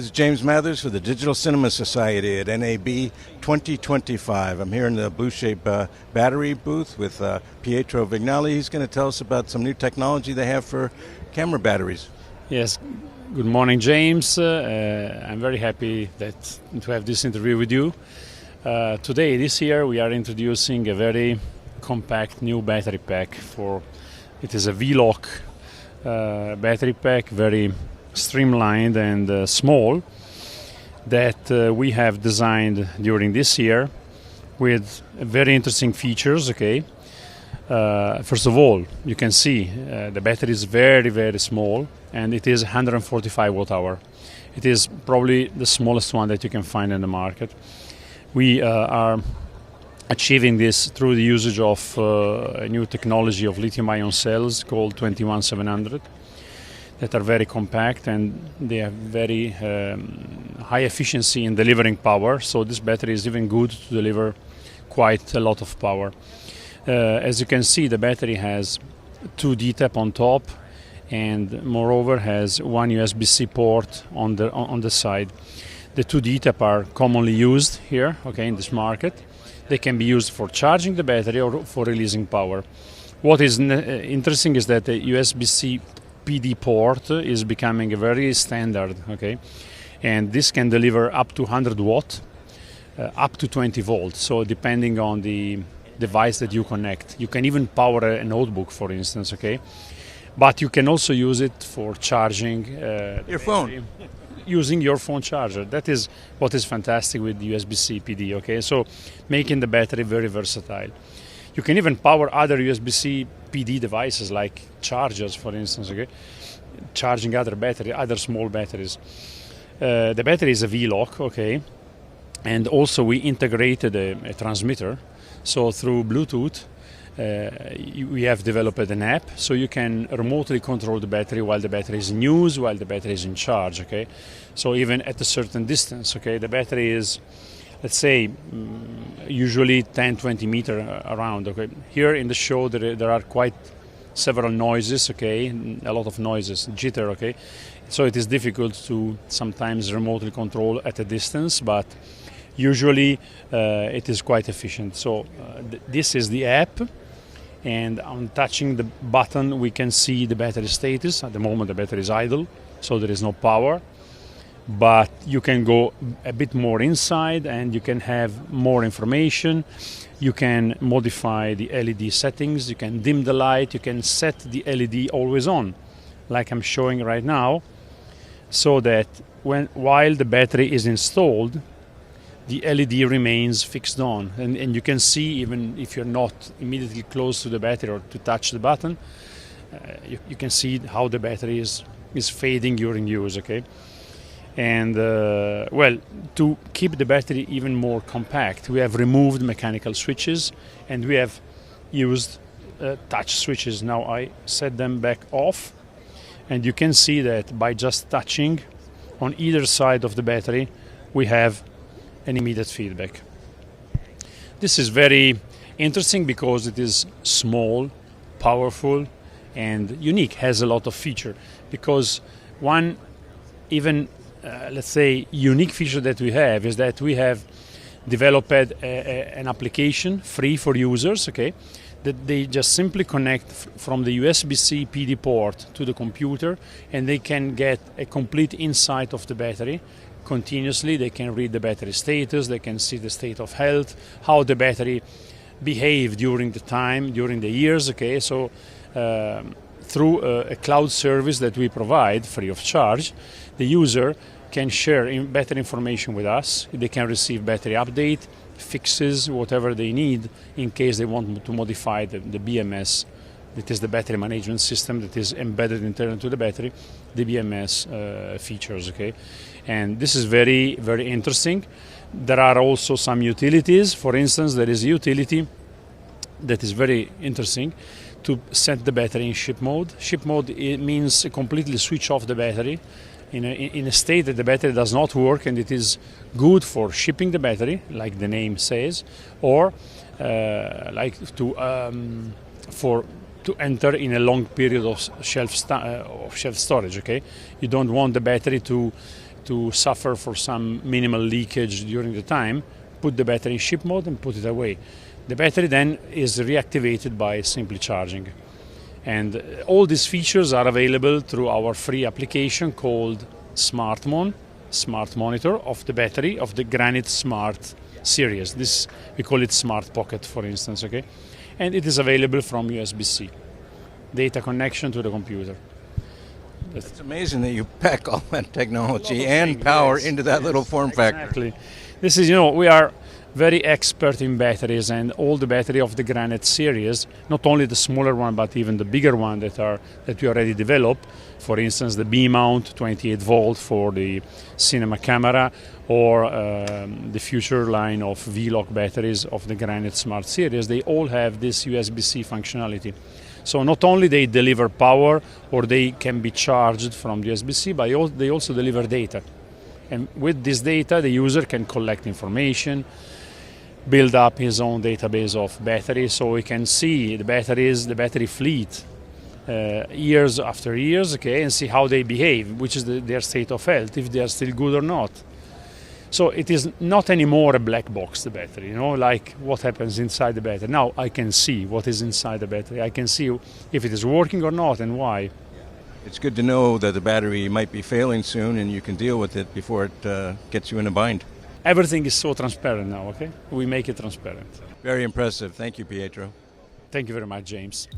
This is James Mathers for the Digital Cinema Society at NAB 2025. I'm here in the BLUESHAPE battery booth with Pietro Vignali. He's going to tell us about some new technology they have for camera batteries. Yes, good morning, James. I'm very happy to have this interview with you. Today, this year, we are introducing a very compact new battery pack. It is a V-Lock battery pack, very streamlined and small, that we have designed during this year with very interesting features. First of all, you can see the battery is very, very small, and it is 145 watt hour. It is probably the smallest one that you can find in the market. We are achieving this through the usage of a new technology of lithium-ion cells called 21700 that are very compact, and they have very high efficiency in delivering power. So this battery is even good to deliver quite a lot of power. As you can see, the battery has 2 D-tap on top, and moreover has one USB-C port on the side. The 2 D-tap are commonly used here, in this market. They can be used for charging the battery or for releasing power. What is interesting is that the USB-C PD port is becoming a very standard, and this can deliver up to 100 watt, up to 20 volts. So depending on the device that you connect, you can even power a notebook, for instance, But you can also use it for charging your phone. Using your phone charger. That is what is fantastic with USB-C PD, So making the battery very versatile. You can even power other USB-C PD devices like chargers, for instance, charging other small batteries. The battery is a V-Lock, and also we integrated a transmitter. So through Bluetooth, we have developed an NAB, so you can remotely control the battery while the battery is in use, while the battery is in charge. So even at a certain distance, the battery is, let's say, usually 10-20 meters around. Here in the show there are quite several noises, a lot of noises, jitter. So it is difficult to sometimes remotely control at a distance, but usually it is quite efficient. So this is the app, and on touching the button we can see the battery status. At the moment the battery is idle, so there is no power, but you can go a bit more inside and you can have more information. You can modify the LED settings, you can dim the light, you can set the LED always on, like I'm showing right now, so that while the battery is installed, the LED remains fixed on, and you can see, even if you're not immediately close to the battery or to touch the button, you can see how the battery is fading during use. And to keep the battery even more compact, we have removed mechanical switches and we have used touch switches. Now I set them back off, and you can see that by just touching on either side of the battery we have an immediate feedback. This is very interesting because it is small, powerful, and unique, has a lot of feature. Because one even let's say unique feature that we have is that we have developed an application free for users, that they just simply connect from the USB-C PD port to the computer, and they can get a complete insight of the battery continuously. They can read the battery status, they can see the state of health, how the battery behaved during the years. So through a cloud service that we provide free of charge, the user can share better information with us. They can receive battery update, fixes, whatever they need in case they want to modify the BMS. That is the battery management system that is embedded internally to the battery, the BMS features. And this is very, very interesting. There are also some utilities. For instance, there is a utility that is very interesting to set the battery in ship mode. Ship mode, it means completely switch off the battery in a state that the battery does not work, and it is good for shipping the battery, like the name says, or to enter in a long period of shelf storage. You don't want the battery to to suffer for some minimal leakage during the time, put the battery in ship mode and put it away. The battery then is reactivated by simply charging. And all these features are available through our free application called SmartMon, Smart Monitor of the battery of the Granite Smart series. This, we call it Smart Pocket, for instance, okay? And it is available from USB-C, data connection to the computer. It's amazing that you pack all that technology and power into that little form factor. Exactly. This is, we are very expert in batteries, and all the battery of the Granite series, not only the smaller one but even the bigger one that we already developed. For instance, the B-mount 28 volt for the cinema camera, or the future line of V-Lock batteries of the Granite Smart series. They all have this USB-C functionality. So not only they deliver power, or they can be charged from the USB-C, but they also deliver data. And with this data, the user can collect information, build up his own database of batteries, so he can see the batteries, the battery fleet, years after years, okay, and see how they behave, which is their state of health, if they are still good or not. So it is not anymore a black box, the battery, like what happens inside the battery. Now I can see what is inside the battery. I can see if it is working or not and why. It's good to know that the battery might be failing soon and you can deal with it before it gets you in a bind. Everything is so transparent now, okay? We make it transparent. Very impressive. Thank you, Pietro. Thank you very much, James.